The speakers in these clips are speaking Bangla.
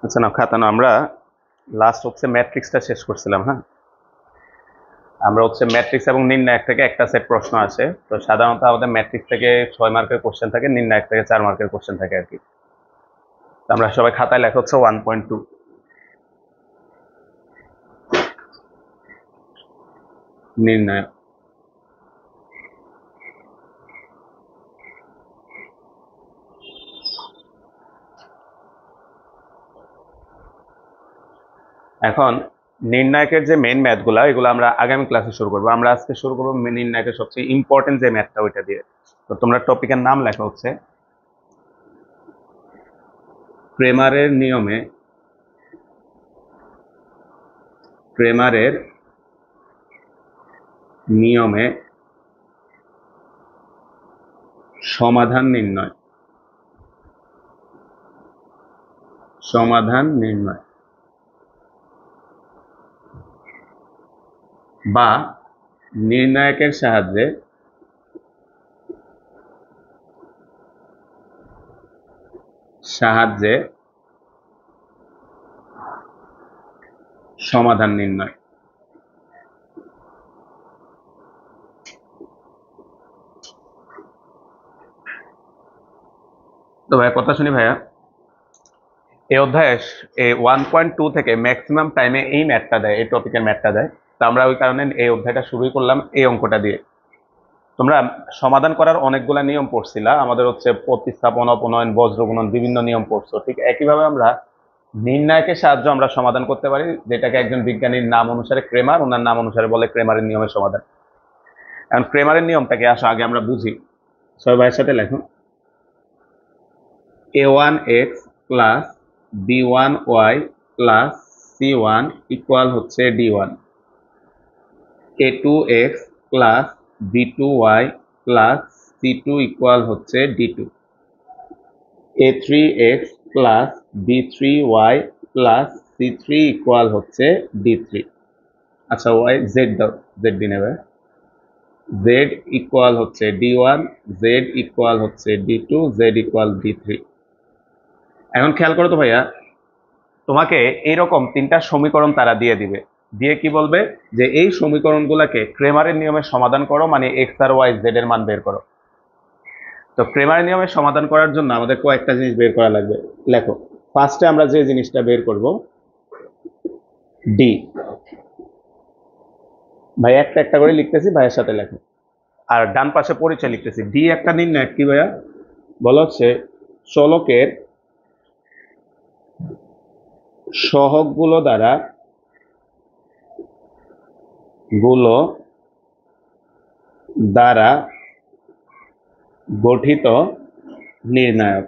আচ্ছা না খাতানো আমরা লাস্ট ম্যাট্রিক্সটা শেষ করছিলাম। হ্যাঁ, আমরা ম্যাট্রিক্স এবং নির্ণায়ক থেকে একটা সেট প্রশ্ন আসে। তো সাধারণত আমাদের ম্যাট্রিক্স থেকে 6 মার্কের কোশ্চেন থাকে, নির্ণায়ক থেকে 4 মার্কের কোশ্চেন থাকে আর কি। তো আমরা সবাই খাতায় লেখা 1.2 নির্ণায়ক। এখন নির্ণায়কের যে মেইন ম্যাথগুলো এগুলো আমরা আগামী ক্লাসে শুরু করবো। আমরা আজকে শুরু করবো নির্ণায়কের সবচেয়ে ইম্পর্টেন্ট যে ম্যাথটা ওইটা দিয়ে। তো তোমরা টপিকের নাম লেখা ক্রেমারের নিয়মে ক্রেমারের নিয়মে সমাধান নির্ণয়। সমাধান নির্ণয় বা নির্ণায়কের সাহায্যে সমাধান নির্ণয়। তো ভাইয়া কথা শুনি ভাইয়া, এই অধ্যায়ে 1.2 থেকে ম্যাক্সিমাম টাইমে এই ম্যাথটা দেয়, এই টপিকের ম্যাথটা দেয়। তো আমরা ওই কারণে এই অধ্যায়টা শুরুই করলাম এই অঙ্কটা দিয়ে। তোমরা সমাধান করার অনেকগুলা নিয়ম পড়ছিলা, আমাদের প্রতিস্থাপন, অপনয়ন, বজ্রগুণন, বিভিন্ন নিয়ম পড়ছো। ঠিক একইভাবে আমরা নির্ণায়কের সাহায্যে আমরা সমাধান করতে পারি, যেটাকে একজন বিজ্ঞানীর নাম অনুসারে ক্রেমার, ওনার নাম অনুসারে বলে ক্রেমারের নিয়মের সমাধান। এখন ক্রেমারের নিয়মটাকে আসো আগে আমরা বুঝি। সবাই ভাইয়ের সাথে লেখো a1x plus b1y plus c1 equal d1, a2x plus b2y plus c2 equal d2, a3x plus b3y plus c3 equal d3। আচ্ছা y z দাও, z দিন এবার। z equal d1, z equal d2, z equal d3। এখন খেয়াল করো তো ভাইয়া, তোমাকে এইরকম তিনটা সমীকরণ তারা দিয়ে দিবে, দিয়ে কি বলবে যে এই সমীকরণগুলোকে ক্রেমারের নিয়মে সমাধান করো, মানে এক্স আর ওয়াই জেড এর মান বের করো। তো ক্রেমারের নিয়মে সমাধান করার জন্য আমাদের কয়েকটা জিনিস বের করা লাগবে। লেখো, ফার্স্টে আমরা যে জিনিসটা বের করব ডি। ভাই একটা একটা করে লিখতেছি, ভাইয়ের সাথে লেখো। আর ডান পাশে পরিচয় লিখতেছি। ডি একটা নির্ণায়ক। কি ভাইয়া বলা চলকের সহগগুলো দ্বারা গঠিত নির্ণায়ক।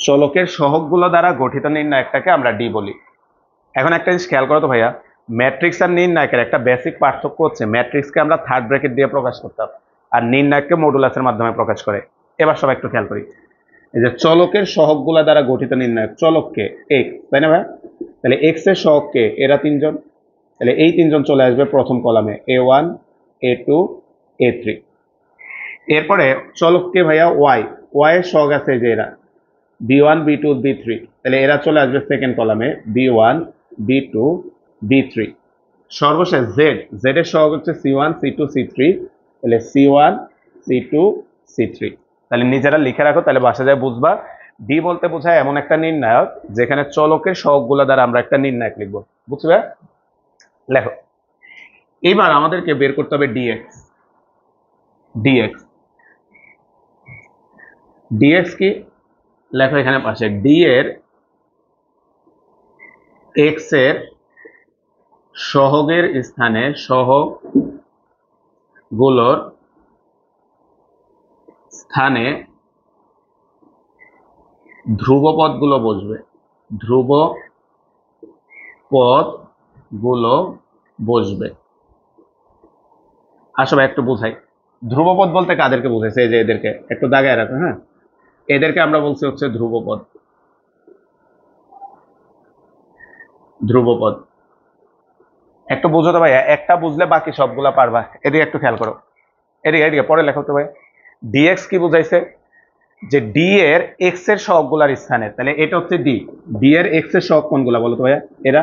চলকের সহগগুলো দ্বারা গঠিত নির্ণায়কটাকে আমরা ডি বলি। এখন একটা জিনিস খেয়াল করো তো ভাইয়া, ম্যাট্রিক্স আর নির্ণায়কের একটা বেসিক পার্থক্য ম্যাট্রিক্সকে আমরা থার্ড ব্র্যাকেট দিয়ে প্রকাশ করতাম, আর নির্ণায়ককে মডুলাসের মাধ্যমে প্রকাশ করে। এবার সবাই একটু খেয়াল করি, এই যে চলকের সহগগুলা দ্বারা গঠিত নির্ণায়ক, চলককে এক্স, তাই না ভাই? তাহলে এক্স এর সহগকে এরা তিনজন, তাহলে এই তিনজন চলে আসবে প্রথম কলামে, a1, a2, a3। এরপরে চলককে ভাইয়া ওয়াই, ওয়াই এর সহগ আছে যে এরা b1, b2, b3, তাহলে এরা চলে আসবে সেকেন্ড কলামে, b1, b2, b3। সর্বশেষ জেড, জেড এর সহগ c1, c2, c3, তাহলে c1, c2, c3। তাহলে নিজেরা লিখে রাখো, তাহলে বাসা যায় বুঝবা। ডি বলতে বোঝায় এমন একটা নির্ণায়ক যেখানে চলকের সহগগুলো দ্বারা আমরা একটা নির্ণায়ক লিখবো। বুঝবে? লেখো, এবার আমাদেরকে বের করতে হবে ডিএক্স। ডিএক্স ডিএক্স কি লেখো এখানে পাশে, ডি এর এক্স এর সহগের স্থানে সহগগুলোর স্থানে ধ্রুবপদগুলো বসবে। ধ্রুবপদগুলো বসবে। আসলে একটু বোঝাই, ধ্রুবপদ বলতে কাদেরকে বোঝাইছে? এই যে এদেরকে একটু দাগায় রাখো। হ্যাঁ, এদেরকে আমরা বলছি ধ্রুবপদ। ধ্রুবপদ একটু বুঝো তো ভাইয়া, একটা বুঝলে বাকি সবগুলা পারবা। এদিকে একটু খেয়াল করো, এদিকে এদিকে পরে লেখো তো ভাই। ডিএক্স কি বুঝাইছে? যে ডি এর এক্স এর সহগগুলার স্থানে, তাহলে এটা হচ্ছে ডি, ডি এর এক্স এর সহগ কোনগুলা বলো তো ভাইয়া? এরা,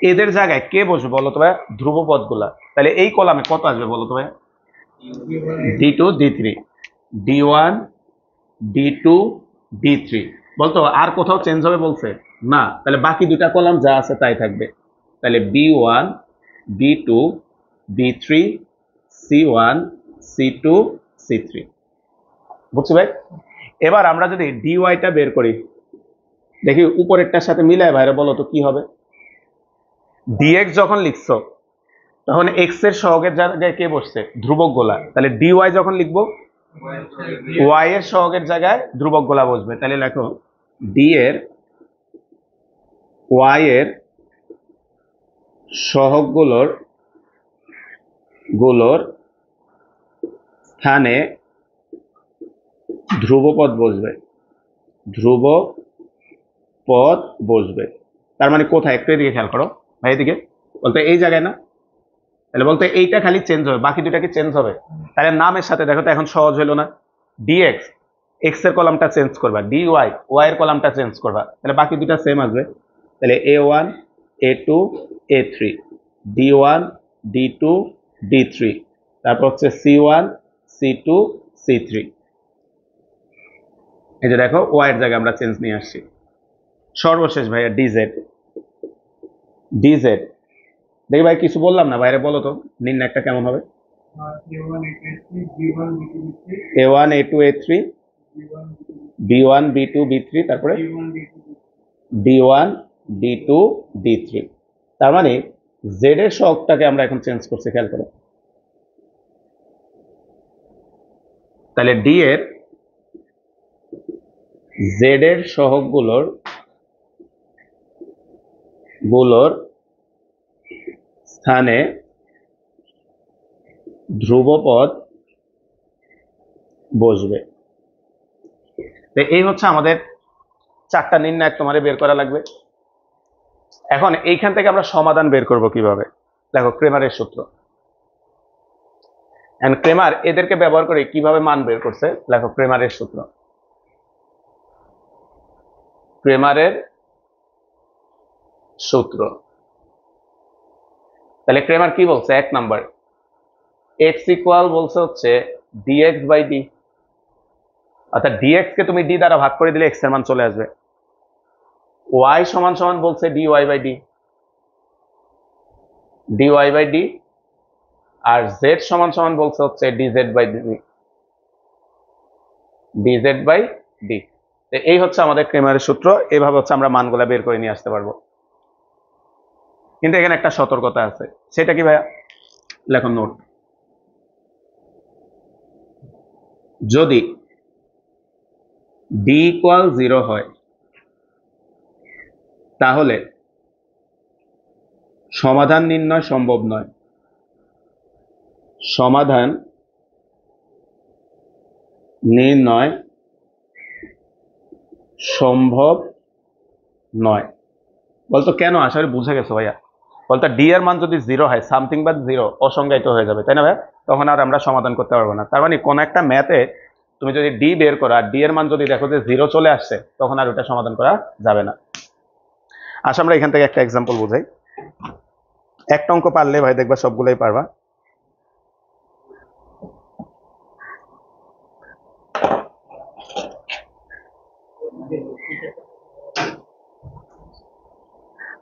এদের জায়গায় কে বসবে বলো তো ভাইয়া? ধ্রুবপদ গুলা। তাহলে এই কলামে কত আসবে বলো তো ভাইয়া? D2 D3, D1 D2 D3। বলতো আর কোথাও চেঞ্জ হবে বলছে? না, তাহলে বাকি দুটা কলাম যা আছে তাই থাকবে। তাহলে B1 B2 B3 C1 C2 C3। বুঝছো ভাই? এবার আমরা যদি ডিওয়াইটা বের করি, দেখি উপরেরটার সাথে মিলায় ভাইরা, বলো তো কি হবে? ডিএক্স যখন লিখছো তখন এক্স এর সহগের জায়গায় কে বসছে? ধ্রুবক গোলা। তাহলে ডিওয়াই যখন লিখবো, ওয়াই এর সহগের জায়গায় ধ্রুবক গোলা বসবে। তাহলে লেখো ডি এর ওয়াই এর সহগগুলোর স্থানে ধ্রুবপদ বসবে, ধ্রুবপদ বসবে। তার মানে কোথায়? একটু এদিকে খেয়াল করো ভাই, এদিকে বলতে এই জায়গায় না, তাহলে বলতে এইটা খালি চেঞ্জ হবে, বাকি দুটা কি চেঞ্জ হবে? তাহলে নামের সাথে দেখো তো এখন সহজ হলো না? ডিএক্স, এক্স এর কলামটা চেঞ্জ করবা, ডিওয়াই ওয়াই এর কলামটা চেঞ্জ করবা, তাহলে বাকি দুটা সেম আসবে। তাহলে A1 A2 A3, D1 D2 D3, তারপর হচ্ছে C1 C2 C3। এই যে দেখো ওয়াই এর জায়গায় আমরা চেঞ্জ নিয়ে আসছি। সর্বশেষ ভাইয়া ডিজেড, ডিজেড দেখি ভাই কিছু বললাম না বাইরে, বলো তো নির্ণয়টা কেমন হবে? A1 A2 A3 B1 B2 B3, তারপরে D1 D2 D3। তার মানে জেড এর সহগটাকে আমরা এখন চেঞ্জ করছি, খেয়াল করো। তাহলে ডি এর জেড এর সহগগুলোর স্থানে ধ্রুবপদ বসবে। এই হচ্ছে আমাদের চারটা নির্ণায়ক তোমারে বের করা লাগবে। এখন এইখান থেকে আমরা সমাধান বের করব কিভাবে? দেখো ক্রেমারের সূত্র, এন্ড ক্রেমার এদেরকে ব্যবহার করে কিভাবে মান বের করছে। দেখো ক্রেমারের সূত্র, ক্রেমারের সূত্র। তাহলে ক্রেমার কি বলছে? এক নাম্বার, এক্স ইকুয়াল বলছে হচ্ছে ডিএক্স বাই ডি, অর্থাৎ ডিএক্স কে তুমি ডি দ্বারা ভাগ করে দিলে এক্স এর মান চলে আসবে। ওয়াই সমান সমান বলছে d y by d, d y by d. আর জেড সমান সমান বলছে হচ্ছে d z by d, d z by d. এই হচ্ছে আমাদের ক্রেমারের সূত্র। এভাবে হচ্ছে আমরা মানগুলা বের করে নিয়ে আসতে পারবো। কিন্তু এখানে একটা সতর্কতা আছে, সেটা কি ভাইয়া? লেখো নোট, যদি ডি ইকুয়াল 0 হয় তাহলে সমাধান নির্ণয় সম্ভব নয়, সমাধান নির্ণয় সম্ভব নয়। বলতো কেন? আসলে বুঝে গেছো ভাইয়া? বলতো ডি এর মান যদি 0 হয়, সামথিং বাদ 0 অসংজ্ঞায়িত হয়ে যাবে, তাই না ভাইয়া? তখন আর আমরা সমাধান করতে পারবো না। তার মানে কোন একটা ম্যাথে তুমি যদি ডি বের করো আর ডি এর মান যদি দেখো যে 0 চলে আসছে, তখন আর ওটা সমাধান করা যাবে না। আচ্ছা, আমরা এখান থেকে একটা এক্সাম্পল বুঝাই। একটা অঙ্ক পারলে ভাই দেখবা সবগুলোই পারবা।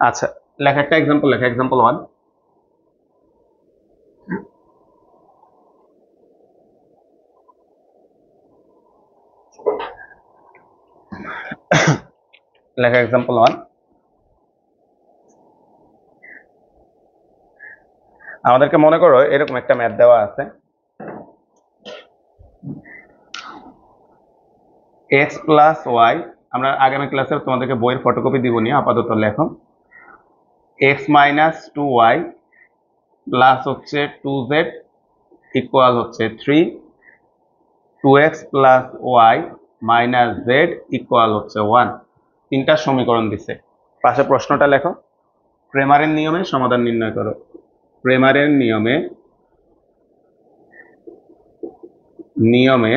আচ্ছা, লেখা একটা এক্সাম্পল, লেখা এক্সাম্পল 1। লেখা এক্সাম্পল 1, আমাদেরকে মনে করো এরকম একটা ম্যাথ দেওয়া আছে, এক্স প্লাস ওয়াই। আমরা আগামী ক্লাসে তোমাদেরকে বইয়ের ফটোকপি দিব নি, আপাতত লেখো এক্স মাইনাস 2y প্লাস হচ্ছে 2z ইকুয়াল হচ্ছে 3, 2x plus y minus z equal হচ্ছে 1। তিনটা সমীকরণ দিছে। পাশে প্রশ্নটা লেখো, ক্রেমারের নিয়মে সমাধান নির্ণয় করো। ক্রেমারের নিয়মে নিয়মে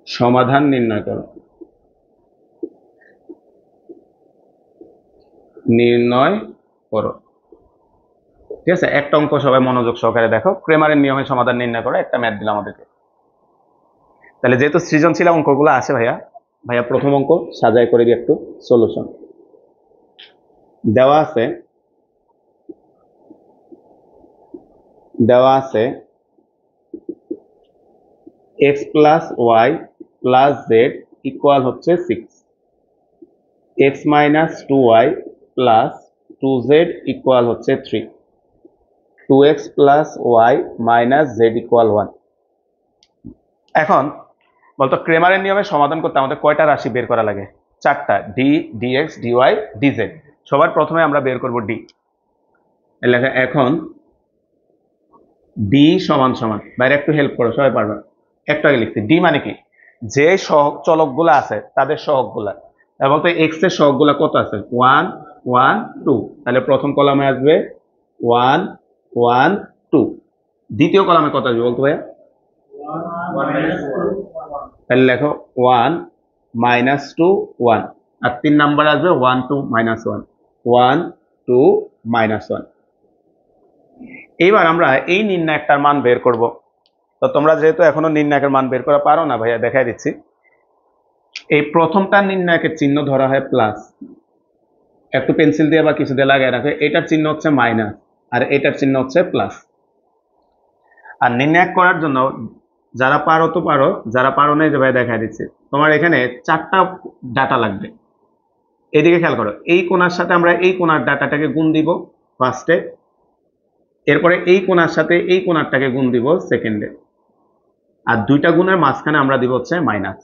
সমাধান নির্ণয় করো। নির্ণয় করো। ঠিক আছে, একটা অঙ্ক সবাই মনোযোগ সহকারে দেখো। ক্রেমারের নিয়মে সমাধান নির্ণয় করো, একটা ম্যাথ দিলাম আমাদেরকে। তাহলে যেহেতু সৃজনশীল অঙ্কগুলো আসে ভাইয়া, প্রথম অঙ্ক সাজাই করে দিই একটু। সলিউশন দেওয়া আছে, x plus y plus Z equal হচ্ছে 6, x minus 2y plus 2z equal হচ্ছে 3, 2x plus y minus z equal 1। এখন বলতো ক্রেমারের নিয়মে সমাধান করতে আমাদের কয়টা রাশি বের করা লাগে? 4টা, ডি, ডিএক্স, ডিওয়াই, ডিজেড। সবার প্রথমে আমরা বের করব ডি। লেখা এখন ডি সমান সমান, বাইরে একটু হেল্প করো, সবাই পারবে। একটু আগে লিখছি ডি মানে কি, যে সহগ চলকগুলো আছে তাদের সহগগুলা। এবং তো এক্স এর সহগগুলা কত আছে? 1 1 2। তাহলে প্রথম কলামে আসবে 1 1 2, দ্বিতীয় কলামে কত আসবে বলতো ভাইয়া? তাহলে লেখো 1 মাইনাস 2 1, আর 3 নাম্বার আসবে 1 2 মাইনাস 1 1 2 মাইনাস 1। এইবার আমরা এই নির্ণায়কটার মান বের করব। তো তোমরা যেহেতু এখনো নির্ণায়কের মান বের করা পারো না ভাইয়া, দেখাই দিচ্ছি। এই প্রথমটা নির্ণায়কের চিহ্ন ধরা হয় প্লাস, একটু পেন্সিল দিয়ে বা কিছু দিয়ে লাগাই রাখে। এটার চিহ্ন হচ্ছে মাইনাস, আর এটার চিহ্ন হচ্ছে প্লাস। আর নির্ণায়ক করার জন্য যারা পারো তো পারো, যারা পারো না যে ভাই দেখাই দিচ্ছি। তোমার এখানে 4টা ডাটা লাগবে। এদিকে খেয়াল করো, এই কোণার সাথে আমরা এই কোণার ডাটাটাকে গুণ দিব ফার্স্টে, এরপরে এই কোণার সাথে এই কোণারটাকে গুণ দিব সেকেন্ডে, আর দুইটা গুণের মাঝখানে আমরা দিব হচ্ছে মাইনাস।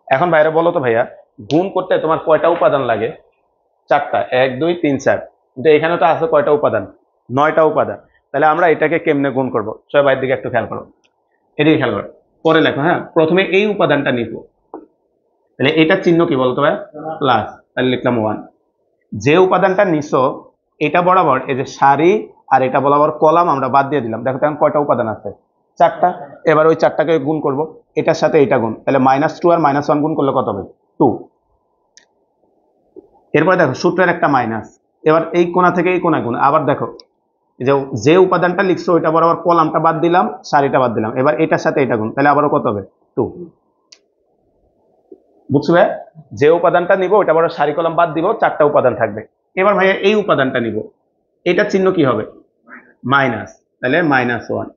এখন বাইরে বলো তো ভাইয়া, গুণ করতে তোমার কয়টা উপাদান লাগে? 4টা, 1 2 3 4। কিন্তু এখানে তো আছে কয়টা উপাদান? 9টা উপাদান। তাহলে আমরা এটাকে কেমনে গুণ করব? সবাই বাইরের দিকে একটু খেয়াল করো, এদিকে খেয়াল করো, পরে লেখো। হ্যাঁ, প্রথমে এই উপাদানটা নিব, তাহলে এটার চিহ্ন কি বলতো ভাই? প্লাস। তাহলে লিখলাম 1। যে উপাদানটা নিছো এটা বরাবর এই যে সারি আর এটা বরাবর কলাম আমরা বাদ দিয়ে দিলাম। দেখো তখন কয়টা উপাদান আছে? 4টা। এবার ওই 4টাকে গুণ করব, এটার সাথে এটা গুণ, তাহলে -2 আর -1 গুণ করলে কত হবে? 2। এরপরে দেখো সূত্রের একটা মাইনাস, এবার এই কোণা থেকে এই কোণা গুণ। আবার দেখো যে উপাদানটা লিখছো ওইটা বরাবর কলামটা বাদ দিলাম, সারিটা বাদ দিলাম, এবার এটার সাথে এটা গুণ, তাহলে আবারও কত হবে? 2। বুঝছো ভাই? যে উপাদানটা নিব ওইটা বড় সারি কলাম বাদ দিব, 4টা উপাদান থাকবে। এবার ভাইয়া এই উপাদানটা নিব, এটার চিহ্ন কি হবে? মাইনাস, তাহলে -1।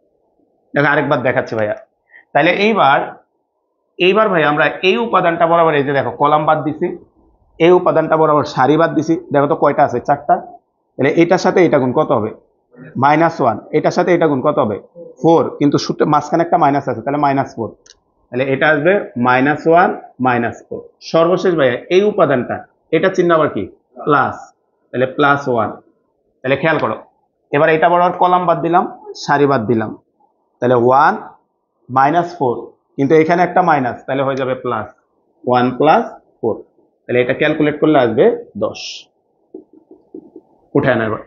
দেখো আরেকবার দেখাচ্ছি ভাইয়া। তাহলে এইবার ভাই আমরা এই উপাদানটা বরাবর এই যে দেখো কলাম বাদ দিছি, এই উপাদানটা বরাবর সারি বাদ দিছি। দেখো তো কয়টা আছে? 4টা। তাহলে এটার সাথে এটা গুণ কত হবে? -1। এটার সাথে এটা গুণ কত হবে? 4। কিন্তু সূত্রে মাঝখানে একটা মাইনাস আছে, তাহলে -4। তাহলে এটা আসবে -1 -4। সর্বশেষ ভাইয়া এই উপাদানটা, এটা চিহ্ন আবার কি? প্লাস, তাহলে +1। তাহলে খেয়াল করো, এবার এটা বরাবর কলাম বাদ দিলাম, সারি বাদ দিলাম, তাহলে 1 -4, কিন্তু এখানে একটা মাইনাস, তাহলে হয়ে যাবে প্লাস 1 + 4। তাহলে এটা ক্যালকুলেট করলে আসবে 10। উঠায় না এবার।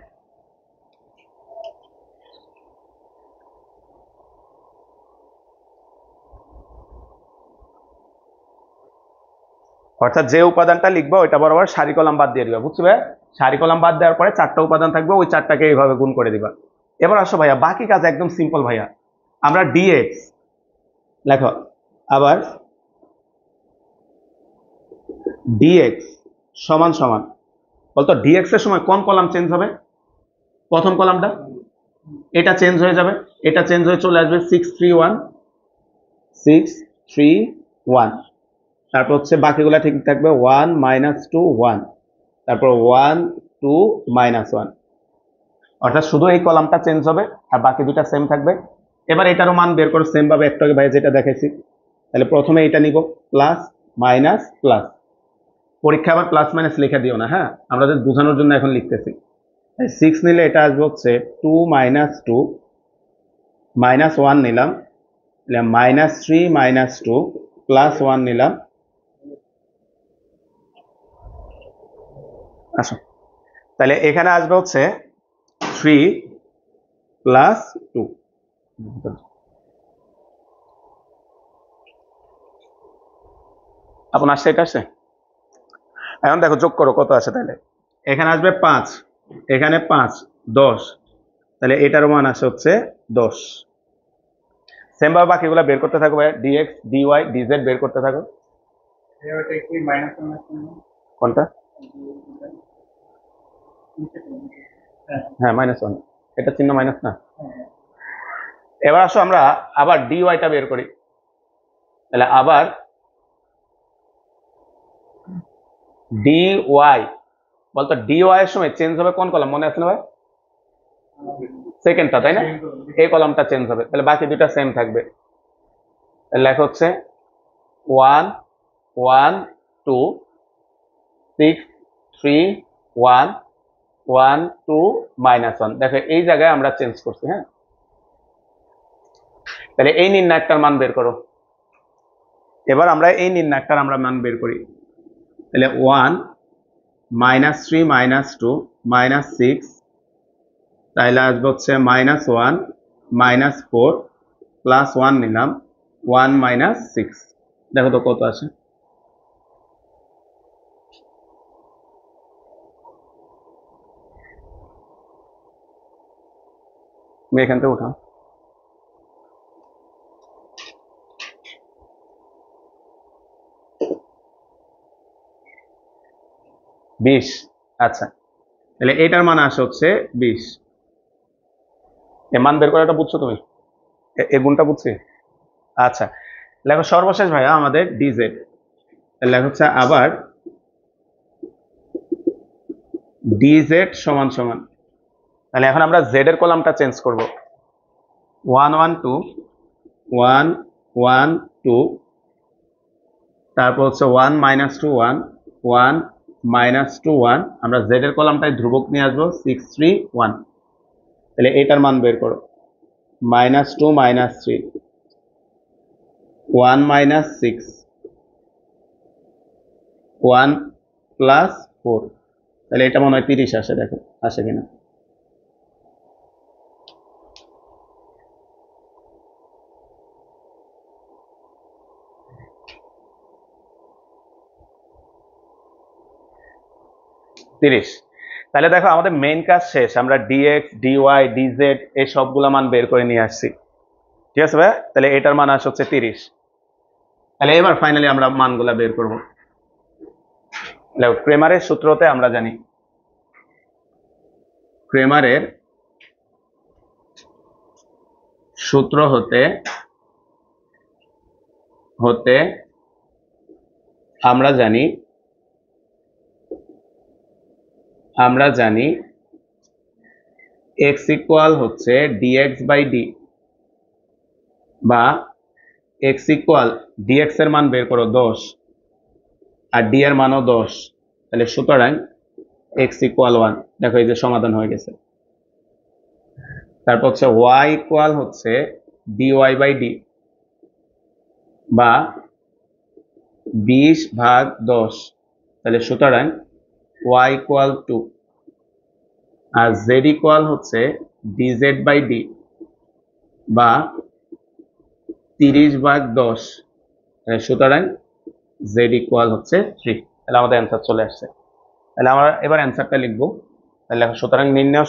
অর্থাৎ যে উপাদানটা লিখবো ওইটা বরাবর সারি কলাম বাদ দিয়ে দিবা। বুঝছো ভাই? সারি কলাম বাদ দেওয়ার পরে 4টা উপাদান থাকবে, ওই 4টাকে এইভাবে গুণ করে দিবা। এবার আসো ভাইয়া, বাকি কাজ একদম সিম্পল ভাইয়া। আমরা ডিএক্স লেখো, আবার ডিএক্স সমান সমান, বলতো ডিএক্স এর সময় কোন কলাম চেঞ্জ হবে? প্রথম কলামটা, এটা চেঞ্জ হয়ে যাবে, এটা চেঞ্জ হয়ে চলে আসবে 6 3 1 6 3 1। তারপর হচ্ছে বাকিগুলা ঠিক থাকবে 1 -2 1, তারপর 1 2 -1। অর্থাৎ শুধু এই কলামটা চেঞ্জ হবে আর বাকি দুটা সেম থাকবে। এবার এটারও মান বের করো সেম ভাবে, একটু আগে ভাই যেটা দেখাইছি। তাহলে প্রথমে এটা নিব, প্লাস মাইনাস প্লাস। পরীক্ষা আবার প্লাস মাইনাস লিখে দিও না, হ্যাঁ, আমরা যদি বোঝানোর জন্য এখন লিখতেছি। 6 নিলে এটা আসবে হচ্ছে 2 -2 -1 নিলাম, -3 -2 +1 নিলাম। আসো, তাহলে এখানে আসবে হচ্ছে 3 + 2। আপনার আসছে, এটা আসছে। এখন দেখো যোগ করো কত আসে, তাহলে এখানে আসবে 5, এখানে 5, 10, তাহলে এটার মান আসে হচ্ছে 10। সেম ভাবে বাকিগুলো বের করতে থাকো ভাই, ডিএক্স ডিওয়াই ডিজেড বের করতে থাকো। কোনটা? হ্যাঁ -1, এটা চিহ্ন মাইনাস না। এবার আসো আমরা আবার ডিওয়াইটা বের করি, তাহলে আবার ডিওয়াই, বলতো ডিওয়াই এর সময় চেঞ্জ হবে কোন কলাম, মনে আছে না ভাই? সেকেন্ডটা, তাই না? এই কলামটা চেঞ্জ হবে, তাহলে বাকি দুটা সেম থাকবে। লেখা হচ্ছে 1 1 2 6 3 1 1 2 -1। দেখো এই জায়গায় আমরা চেঞ্জ করছি, হ্যাঁ। তাহলে এই নির্ণায়কটার মান বের করো। এবার আমরা এই নির্ণায়কটার মান বের করি, তাহলে 1 -3 -2 -6, তাহলে আসবে হচ্ছে -1 -4 +1 নিলাম 1 -6। দেখো তো কত আসে। তুমি এখান থেকে উঠাও। 20। আচ্ছা, তাহলে এটার মান আসে হচ্ছে 20। এর মান বের করাটা বুঝছো তুমি? এই গুণটা বুঝছি। আচ্ছা, লেখো সর্বশেষ ভাইয়া আমাদের ডিজেড, লেখা হচ্ছে আবার ডিজেড সমান সমান, তাহলে এখন আমরা জেড এর কলামটা চেঞ্জ করব। 1 1 2 1 1 2, তারপর হচ্ছে 1 -2 1 1 -2 1, আমরা জেড এর কলামটায় ধ্রুবক নিয়ে আসবো 6 3 1। তাহলে এটার মান বের করো, -2 -3 1 -6 1 +4, তাহলে এটা মনে হয় 30 আসে, দেখো আসে কিনা। তাহলে দেখো আমাদের মেইন কাজ শেষ, আমরা ডিএক্স ডিওয়াই ডিজেড এই সবগুলা মান বের করে নিয়ে আসছি, ঠিক আছে ভাই? তাহলে এটার মান আসে হচ্ছে 30। তাহলে এবার ফাইনালি আমরা মানগুলা বের করব। ক্রেমারের সূত্রতে আমরা জানি, ক্রেমারের সূত্র হতে হতে আমরা জানি x ইকুয়াল হচ্ছে dx বাই d, বা x ইকুয়াল dx এর মান বের করো 10 আর d এর মানও 10, তাহলে সুতরাং x ইকুয়াল 1। দেখো এই যে সমাধান হয়ে গেছে। তারপর হচ্ছে y ইকুয়াল হচ্ছে dy বাই d, বা 20/10, তাহলে সুতরাং y ইকুয়াল 2, আর z ইকুয়াল হচ্ছে dz বাই d, বা 30/10, সুতরাং z ইকুয়াল হচ্ছে 3। তাহলে আমাদের অ্যান্সার চলে আসছে। তাহলে আমরা এবার অ্যান্সারটা লিখবো, তাহলে সুতরাং নির্ণেয়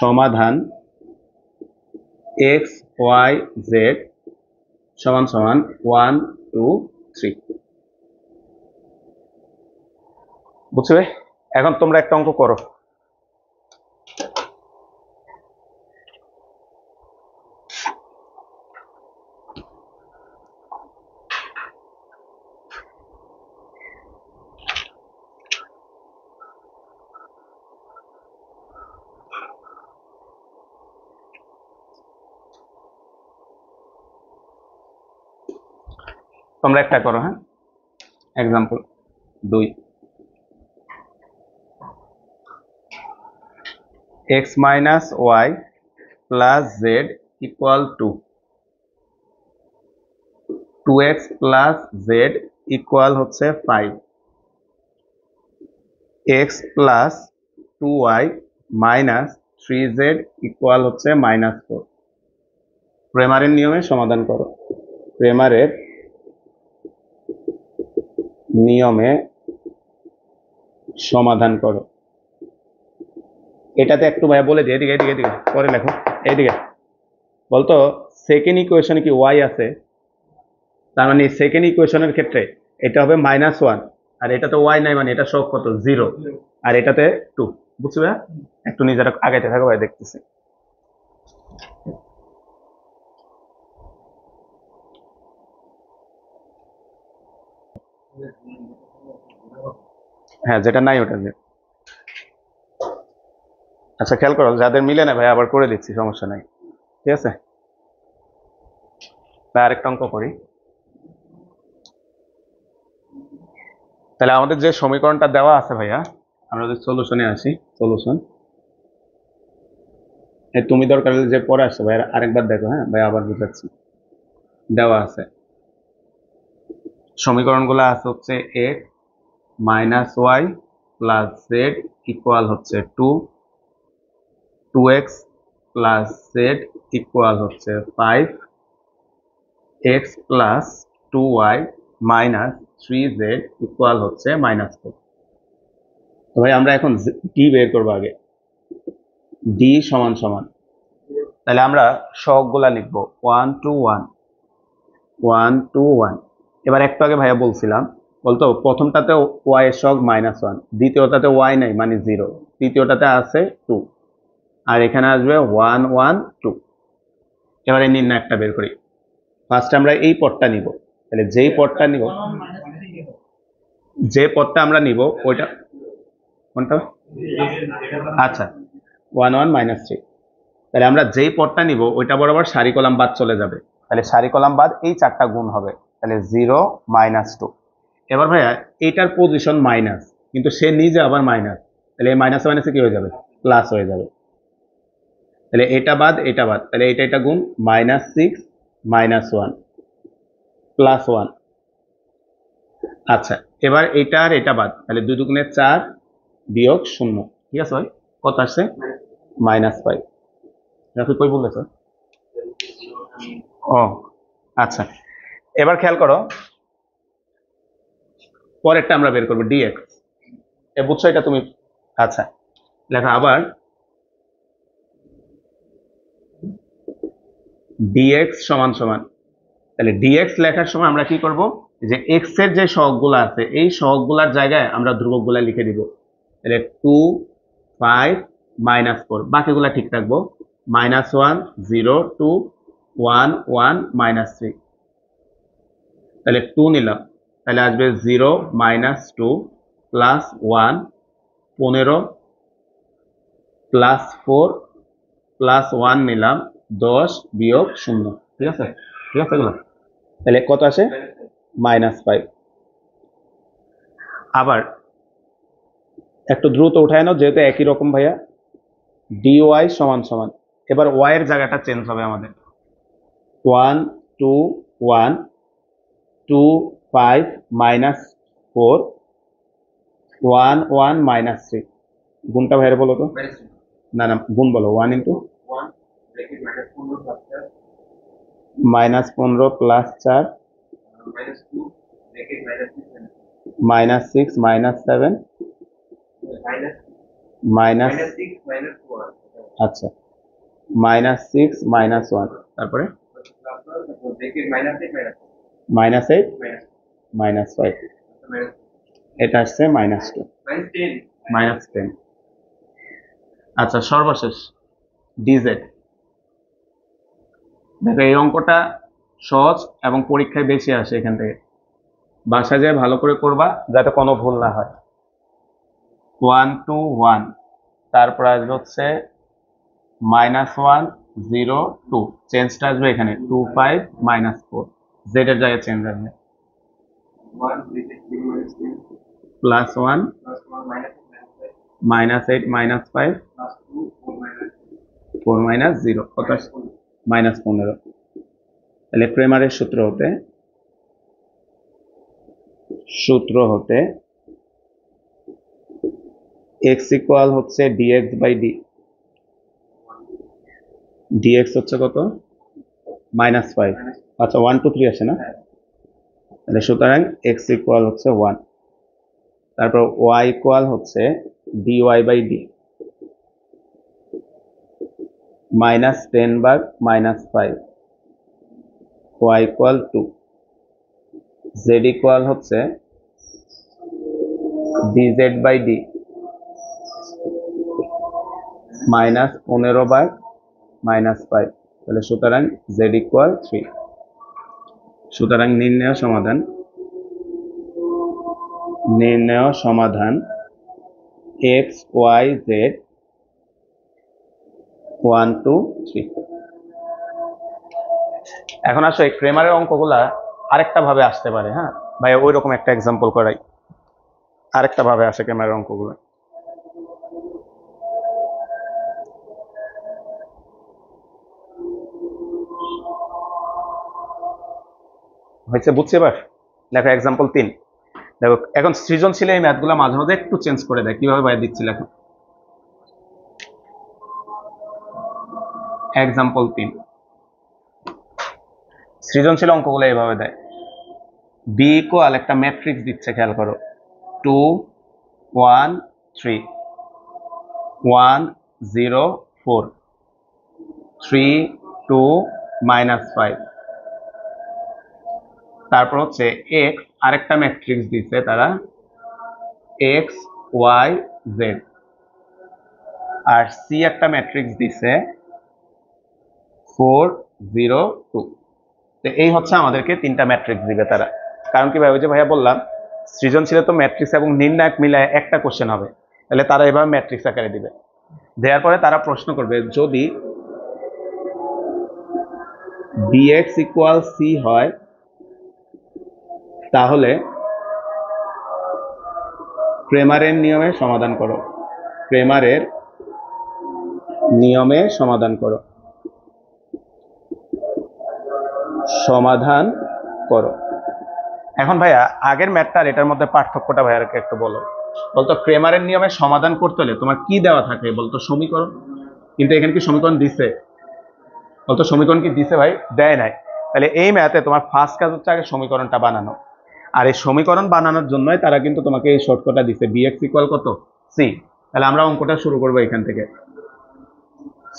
সমাধান x y z সমান সমান 1 2 3। বুঝবে? এখন তোমরা একটা অঙ্ক করো। তোমরা একটা করো, হ্যাঁ। Example 2, x minus y plus Z equal to 2x plus Z equal হচ্ছে 5, x plus 2y minus 3z equal হচ্ছে -4। ক্রেমারের নিয়মে সমাধান করো। ক্রেমারের নিয়মে সমাধান করো। এটাতে একটু ভাইয়া বলে দিই, এদিকে এদিকে এদিকে পরে লেখো। এইদিকে বলতো সেকেন্ড ইকুয়েশনে কি ওয়াই আছে? তার মানে সেকেন্ড ইকুয়েশনের ক্ষেত্রে এটা হবে -1, আর এটাতে ওয়াই নাই, মানে এটা সব কত 0, আর এটাতে 2। বুঝছো ভাইয়া? একটু নিজেরা আগাইতে থাকো ভাই, দেখতেছি। হ্যাঁ, যেটা নাই ওটা যে। আচ্ছা খেয়াল করো, যাদের মিলে না ভাই আবার করে দিচ্ছি, সমস্যা নাই, ঠিক আছে? তাই আরেকটা অঙ্ক করি। তাহলে আমাদের যে সমীকরণটা দেওয়া আছে ভাইয়া, আমরা যদি সলিউশনে আসি, সলিউশন তুমি দরকার হলে যে পরে আসছে ভাই আরেকবার দেখো, হ্যাঁ ভাই আবার বুঝাচ্ছি। দেওয়া আছে সমীকরণগুলো আছে হচ্ছে x minus y plus Z equal হচ্ছে 2x প্লাস জেড ইকুয়াল হচ্ছে 5, x plus 2y minus 3z equal হচ্ছে -4। তো ভাই আমরা এখন ডি বের করবো আগে। ডি সমান সমান, তাহলে আমরা সহগগুলা লিখবো 1 2 1 1 2 1। এবার একটু আগে ভাইয়া বলছিলাম, বলতো প্রথমটাতে ওয়াই এর সহগ -1, দ্বিতীয়টাতে ওয়াই নাই মানে 0, তৃতীয়টাতে আছে 2, আর এখানে আসবে 1 1 2। এবারে নির্ণয় একটা বের করি। ফার্স্ট আমরা এই পদটা নিব, তাহলে যেই পদটা নিব, যে পদটা আমরা নিব ওইটা কোনটা? আচ্ছা 1 1 -3। তাহলে আমরা যেই পদটা নিব ওইটা বরাবর সারি কলাম বাদ চলে যাবে, তাহলে সারি কলাম বাদ এই চারটা গুণ হবে, তাহলে 0 -2। এবার ভাইয়া এইটার পজিশন মাইনাস, কিন্তু সে নিজে আবার মাইনাস, তাহলে এই মাইনাসে মাইনাসে কি হয়ে যাবে? প্লাস হয়ে যাবে। তাহলে এটা বাদ এটা বাদ, তাহলে এটা গুণ -6 -1 +1। আচ্ছা এবার এটা আর এটা বাদ, তাহলে 2 দুগুণে 4 বিয়োগ 0, ঠিক আছে ভাই? কত আসছে? -5। রাফি কই বললেছ? ও আচ্ছা, এবার খেয়াল করো, পরেরটা আমরা বের করবো ডিএক্স। বুঝছো এটা তুমি? আচ্ছা লেখা আবার ডিএক্স সমান সমান, তাহলে ডিএক্স লেখার সময় আমরা কি করব, যে এক্স এর যে সহগগুলো আছে এই সহগগুলোর জায়গায় আমরা ধ্রুবকগুলা লিখে দিব। তাহলে 2 5 -4, বাকিগুলা ঠিক রাখবো। -1 0 2 1 1 -3। তাহলে 2 নিলাম, তাহলে আসবে 0 -2 +1 15 +4 +1 নিলাম 10 বিয়োগ 0, ঠিক আছে? ঠিক আছে এগুলো, তাহলে কত আসে? -5। আবার একটু দ্রুত উঠায় নাও, যেহেতু একই রকম ভাইয়া। ডিওয়াই সমান সমান, এবার ওয়াই এর জায়গাটা চেঞ্জ হবে আমাদের। 1 2 1 2 5 -4 1 1 -3। গুণটা ভাইয়ের বলো তো? না না, গুণ বলো। 1 × -15 + 4 -6 -7 আচ্ছা -6 -1, তারপরে -8 -5, এটা আসছে -2 -10। আচ্ছা সর্বশেষ ডিজেড। দেখো এই অঙ্কটা সহজ এবং পরীক্ষায় বেশি আসে, এখান থেকে বাসায় যেয়ে ভালো করে করবা যাতে কোনো ভুল না হয়। 1 2 1, তারপর আসবে হচ্ছে -1 0 2, চেঞ্জটা আসবে এখানে 2 5 -4, জেড এর জায়গায় চেঞ্জ আসবে +1 -8 -5 4 -0, কত আসছে? -15। তাহলে ক্রেমারের সূত্র হতে x ইকুয়াল হচ্ছে dx/d। dx হচ্ছে কত? -5। আচ্ছা 1 2 3 আসে না, তাহলে সুতরাং x ইকুয়াল হচ্ছে 1, তারপর y ইকুয়াল হচ্ছে dy/d -10/-5, y equal 2, z equal হচ্ছে dz/d -15/-5, তাহলে সুতরাং z ইকুয়াল 3। সুতরাং নির্ণেয় সমাধান x y z 1 2 3। এখন আসো এই ক্রেমারের অঙ্কগুলা আরেকটা ভাবে আসতে পারে। হ্যাঁ ভাই, ওই রকম একটা এক্সাম্পল করাই, আরেকটা ভাবে আসে ক্রেমারের অঙ্কগুলো। হয়েছে, বুঝছি এবার? দেখো এক্সাম্পল 3, দেখো এখন সৃজনশীল এই ম্যাথগুলো মাঝে মাঝে একটু চেঞ্জ করে দেয়। কিভাবে ভাই দিচ্ছি দেখো, এক্সাম্পল 3 সৃজনশীল অঙ্কগুলো এইভাবে দেয়। বি ইকুয়াল একটা ম্যাট্রিক্স দিচ্ছে, খেয়াল করো, 2 1 3 1 0 4 3 2 -5। তারপর হচ্ছে এক্স আরেকটা ম্যাট্রিক্স দিচ্ছে তারা, এক্স ওয়াই জেড, আর সি একটা ম্যাট্রিক্স দিচ্ছে 4 0 2। তো এই হচ্ছে আমাদেরকে তিনটা ম্যাট্রিক্স দিবে তারা। কারণ কি ভাই, ওই যে ভাইয়া বললাম সৃজনশীলে তো ম্যাট্রিক্স এবং নির্ণায়ক মিলায় একটা কোশ্চেন হবে, তাহলে তারা এভাবে ম্যাট্রিক্স আকারে দিবে। দেওয়ার পরে তারা প্রশ্ন করবে, যদি bx ইকুয়াল সি হয় তাহলে ক্রেমারের নিয়মে সমাধান করো, ক্রেমারের নিয়মে সমাধান করো, সমাধান করো। এখন ভাইয়া আগের ম্যাথটার এটার মধ্যে পার্থক্যটা ভাইয়াকে একটু বলো। বলতো ক্রেমারের নিয়মে সমাধান করতে হলে তোমার কি দেওয়া থাকে বলতো, সমীকরণ। কিন্তু এখানে কি সমীকরণ দিছে? বলতো সমীকরণ কি দিছে ভাই? দেয় নাই। তাহলে এই ম্যাথে তোমার ফার্স্ট কাজ হচ্ছে আগে সমীকরণটা বানানো, আর এই সমীকরণ বানানোর জন্যই তারা কিন্তু তোমাকে এই শর্তটা দিছে, বিএক্স ইকুয়াল কত, সি। তাহলে আমরা অঙ্কটা শুরু করবো এখান থেকে।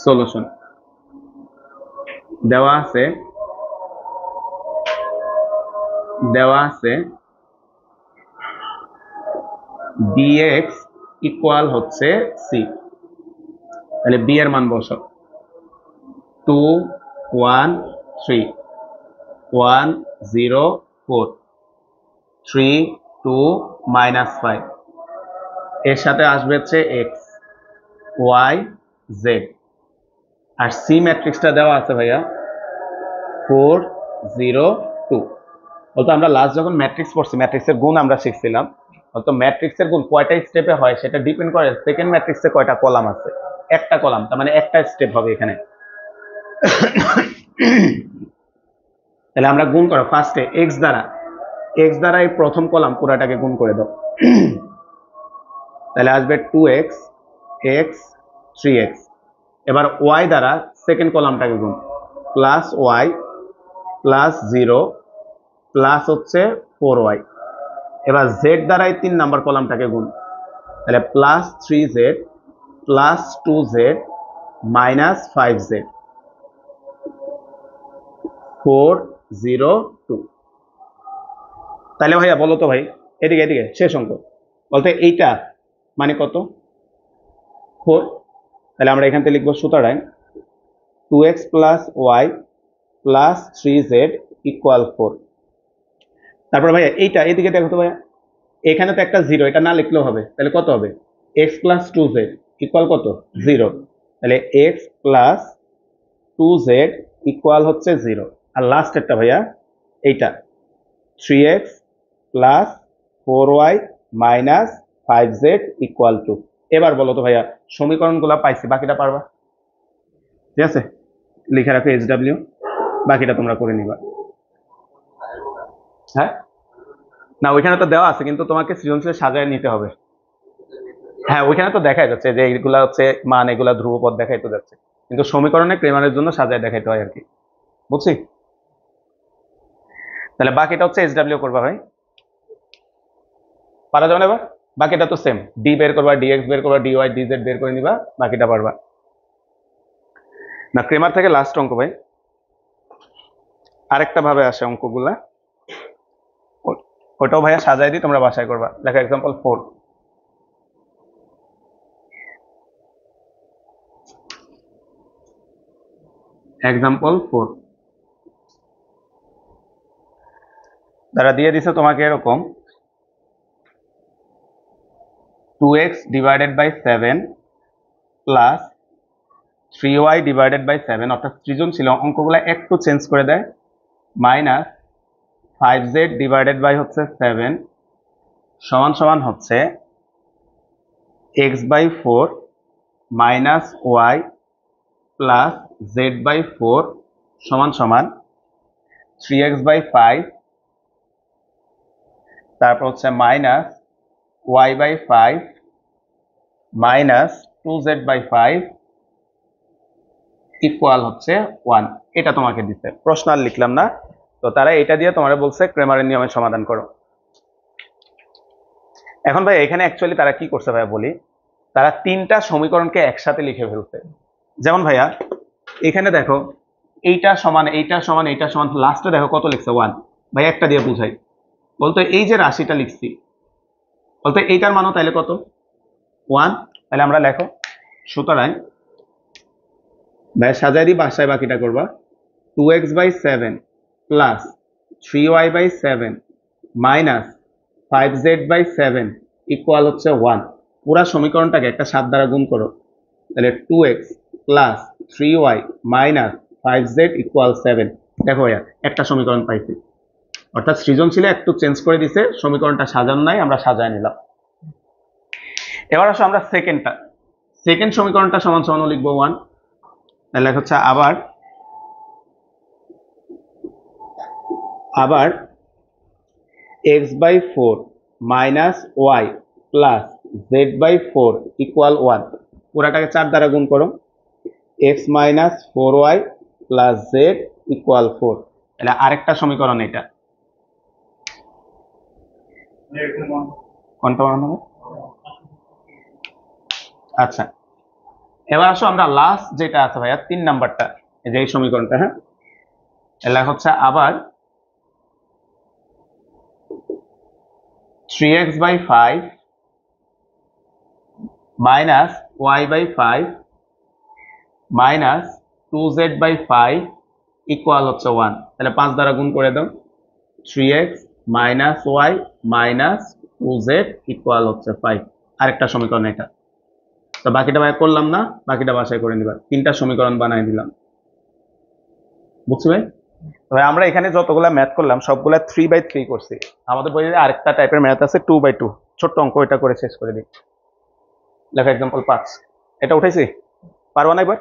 সলিউশন দেওয়া আছে, dx ইকুয়াল হচ্ছে সি। তাহলে বি এর মান বসো, 2 1 3 1 0 4 3 2 -5, এর সাথে আসবে হচ্ছে এক্স ওয়াই জেড, আর সি ম্যাট্রিক্সটা দেওয়া আছে ভাইয়া 4 0 2। বলতো আমরা লাস্ট যখন ম্যাট্রিক্স পড়ছি, ম্যাট্রিক্সের গুণ আমরা শিখছিলাম। বলতো ম্যাট্রিক্সের গুণ কয়টা স্টেপে হয় সেটা ডিপেন্ড করে সেকেন্ড ম্যাট্রিক্সে কয়টা কলাম আছে। একটা কলাম, তার মানে একটা স্টেপ হবে এখানে। তাহলে আমরা গুণ করো ফার্স্টে এক্স দ্বারা এই প্রথম কলাম পুরাটাকে গুণ করে দাও। তাহলে আসবে 2x x 3x। এবার y দ্বারা সেকেন্ড কলামটাকে গুণ, প্লাস y প্লাস 0 প্লাস হচ্ছে 4y। এবার z দ্বারা এই 3 নাম্বার কলামটাকে গুণ, তাহলে plus 3z plus 2z minus 5z 4 0 2। তাহলে ভাইয়া বলো তো ভাই, এদিকে শেষ অঙ্ক, বলতে এইটা মানে কত, 4। তাহলে আমরা এখান থেকে লিখবো, সুতরাং 2x plus y plus 3z equal 4। তারপর ভাইয়া এইটা এদিকে দেখো তো ভাইয়া, এখানে তো একটা 0, এটা না লিখলেও হবে। তাহলে কত হবে, x প্লাস 2z ইকুয়াল কত, 0। তাহলে x প্লাস 2z ইকুয়াল হচ্ছে 0। আর লাস্টেরটা ভাইয়া এইটা 3x plus 4y minus 5z equal 2। এবার বলো তো ভাইয়া, সমীকরণগুলো পাইছি, বাকিটা পারবা? ঠিক আছে, লিখে রাখো HW, বাকিটা তোমরা করে নিবা। হ্যাঁ না, ওইখানে তো দেওয়া আছে, কিন্তু তোমাকে সৃজনশীল সাজায় নিতে হবে। হ্যাঁ ওইখানে তো দেখাই যাচ্ছে যে এগুলা হচ্ছে মান, এগুলা ধ্রুবপদ দেখাই তো যাচ্ছে, কিন্তু সমীকরণে ক্রেমারের জন্য সাজায় দেখাইতে হয় আর কি। বুঝছি? তাহলে বাকিটা হচ্ছে SW করবা ভাই, পারা যাবে না এবার? বাকিটা তো সেম, ডি বের করবা, ডিএক্স বের করবা, ডিওয়াই ডিজেড বের করে নিবা, বাকিটা পারবা না। ক্রেমার থেকে লাস্ট অঙ্ক ভাই, আরেকটা ভাবে আসে অঙ্কগুলা, ওটাও ভাইয়া সাজাই দিই, তোমরা বাসায় করবা। দেখো এক্সাম্পল 4, এক্সাম্পল 4 তারা দিয়ে দিছে তোমাকে এরকম 2x divided by 7 plus 3y divided by 7, অর্থাৎ সৃজনশীল অঙ্কগুলো একটু চেঞ্জ করে দেয়, মাইনাস 5z ডিভাইডেড বাই হচ্ছে 7 সমান সমান হচ্ছে x by 4 minus y plus z by 4 সমান সমান 3x বাই 5, তারপর হচ্ছে minus y by 5 minus 2z by 5 equal হচ্ছে 1। এটা তোমাকে দিতে প্রশ্ন আর লিখলাম না, তো তারা এটা দিয়ে তোমার বলছে ক্রেমারের নিয়মে সমাধান করো। এখন ভাই এখানে অ্যাকচুয়ালি তারা কি করছে ভাইয়া বলি, তারা তিনটা সমীকরণকে একসাথে লিখে ফেলছে। যেমন ভাইয়া এখানে দেখো এইটা সমান এইটা সমান এইটা সমান, লাস্টে দেখো কত লিখছে 1। ভাই একটা দিয়ে বুঝাই, বলতো এই যে রাশিটা লিখছি, বলতো এইটার মানও তাইলে কত 1। তাহলে আমরা লেখো, সুতরাং ভাই সাজাই দিই, বাসায় বাকিটা করবা। 2x by 7 plus 3y by 7 minus 5z by 7 equal হচ্ছে 1। পুরা সমীকরণটাকে একটা 7 দ্বারা গুণ করো, তাহলে 2x plus 3y minus 5z equal 7। দেখো ভাইয়া একটা সমীকরণ পাইছি, অর্থাৎ সৃজনশীলে একটু চেঞ্জ করে দিছে, সমীকরণটা সাজানো নাই, আমরা সাজায় নিলাম। এবার আসো আমরা সেকেন্ড সমীকরণটা সমান সমান লিখবো 1। তাহলে হচ্ছে আবার x by 4 minus y plus z by 4 equal 1, পুরাটাকে 4 দ্বারা গুণ করো, x minus 4y plus z equal 4। তাহলে আরেকটা সমীকরণ এটা কোনটা বানানো হবে? আচ্ছা, এবার আসো আমরা লাস্ট যেটা আছে ভাইয়া 3 নাম্বারটা, এই যে এই সমীকরণটা, হ্যাঁ এলা হচ্ছে আবার 3x by 5 minus y by 5 minus 2z by 5 equal হচ্ছে 1। তাহলে 5 দ্বারা গুণ করে দাও, 3x minus y minus 2z equal হচ্ছে 5। আরেকটা সমীকরণ এটা, তো বাকিটা ভাই করলাম না, বাকিটা বাসায় করে নিবা। 3টা সমীকরণ বানাই দিলাম, বুঝছো ভাই? তবে আমরা এখানে যতগুলা ম্যাথ করলাম সবগুলা 3/3 করছি। আমাদের বইয়ে আরেকটা টাইপের ম্যাথ আছে 2/2, ছোট্ট অঙ্ক, এটা করে শেষ করে দিই। লেখা এক্সাম্পল 5, এটা উঠেছি, পারবো না এবার?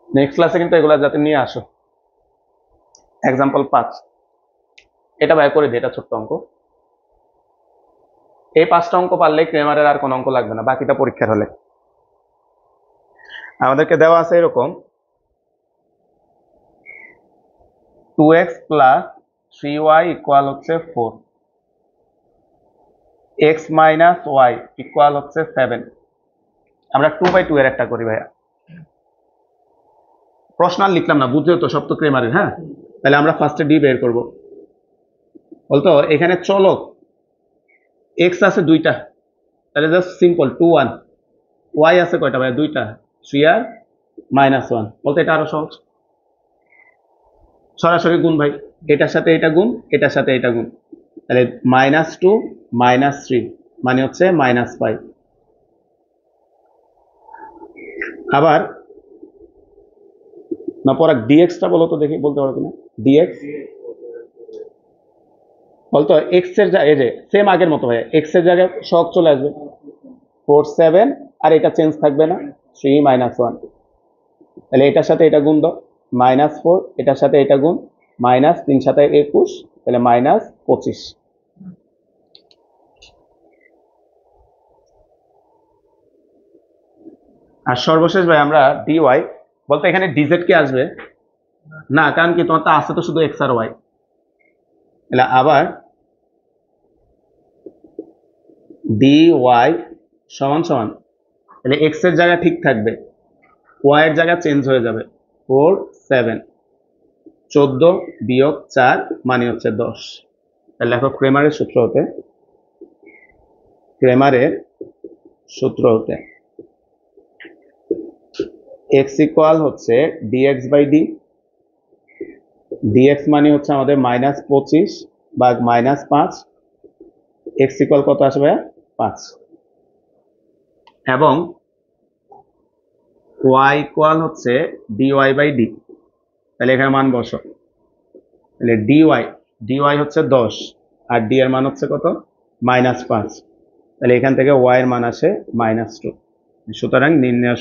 নেক্সট ক্লাসে কিন্তু এগুলা যাতে নিয়ে আসো। এক্সাম্পল 5 এটা ভাই করে দিই, এটা ছোট্ট অঙ্ক। এই 5টা অঙ্ক পারলে ক্রেমারের আর কোনো অঙ্ক লাগবে না, বাকিটা পরীক্ষার হলে। আমাদেরকে দেওয়া আছে এরকম 2x প্লাস 3y ইকুয়াল হচ্ছে 4, x মাইনাস y ইকুয়াল হচ্ছে 7। আমরা 2/2 এর একটা করি ভাইয়া, প্রশ্ন আর লিখলাম না, বুঝছো তো, সব তো ক্রেমারের। হ্যাঁ, তাহলে আমরা ফার্স্টে ডি বের করব। বলতো এখানে চলক x আছে 2টা, তাহলে জাস্ট সিম্পল 2 1। y আছে কয়টা ভাইয়া? 2টা, 3 আর মাইনাস 1। বলতো এটা আরো সহজ, সরাসরি গুণ ভাই, এটার সাথে এটা গুণ, এটার সাথে এটা গুণ, তাহলে -2 -3 মানে হচ্ছে -5। আবার না পরে ডিএক্সটা বলো তো দেখি, বলতে পারো কিনা ডিএক্স? বলতো এক্স এর এই যে সেম আগের মতো ভাই, এক্স এর জায়গায় সহগ চলে আসবে 4 7, আর এটা চেঞ্জ থাকবে না, 3 -1। তাহলে এটার সাথে এটা গুণ দাও, -4, এটার সাথে এটা গুণ, -3 সাথে 21, তাহলে -25। আর সর্বশেষ ভাই আমরা ডিওয়াই, বলতে এখানে ডিজেড কি আসবে? না, কারণ কি তোমার তো আছে তো শুধু এক্স আর ওয়াই। তাহলে আবার ডি ওয়াই সমান সমান, তাহলে এক্স এর জায়গা ঠিক থাকবে, ওয়াই এর জায়গা চেঞ্জ হয়ে যাবে। 4 7 14 - 4 মানে হচ্ছে 10। তাহলে দেখো ক্রেমারের সূত্র হতে এক্স ইকুয়াল হচ্ছে ডিএক্স বাই ডি। ডিএক্স মানে হচ্ছে আমাদের -25 ভাগ -5। এক্স ইকুয়াল কত আসবে? 5। এবং ওয়াই ইকুয়াল হচ্ছে ডিওয়াই বাই ডি। তাহলে এখানে মান বসো। তাহলে ডিওয়াই হচ্ছে 10, আর ডি এর মান হচ্ছে কত? -5। তাহলে এখান থেকে ওয়াই এর মান আসে -2। সুতরাং নির্ণয়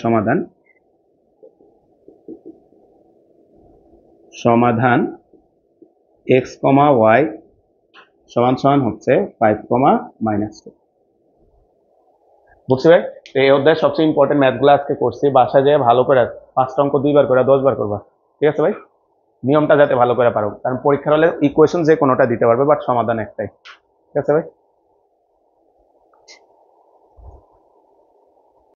সমাধান এক্স কমা ওয়াই সমান সমান হচ্ছে 5, -2। বুঝছি ভাই? তো এই অধ্যায়ের সবচেয়ে ইম্পর্টেন্ট ম্যাথগুলো আজকে করছি, বাসায় যেয়ে ভালো করে 5টা অঙ্ক 2বার করে 10বার করবা। ঠিক আছে ভাই? নিয়মটা যাতে ভালো করে পারো, কারণ পরীক্ষার হলে ইকুয়েশন যে কোনোটা দিতে পারবে, বাট সমাধান একটাই। ঠিক আছে ভাই?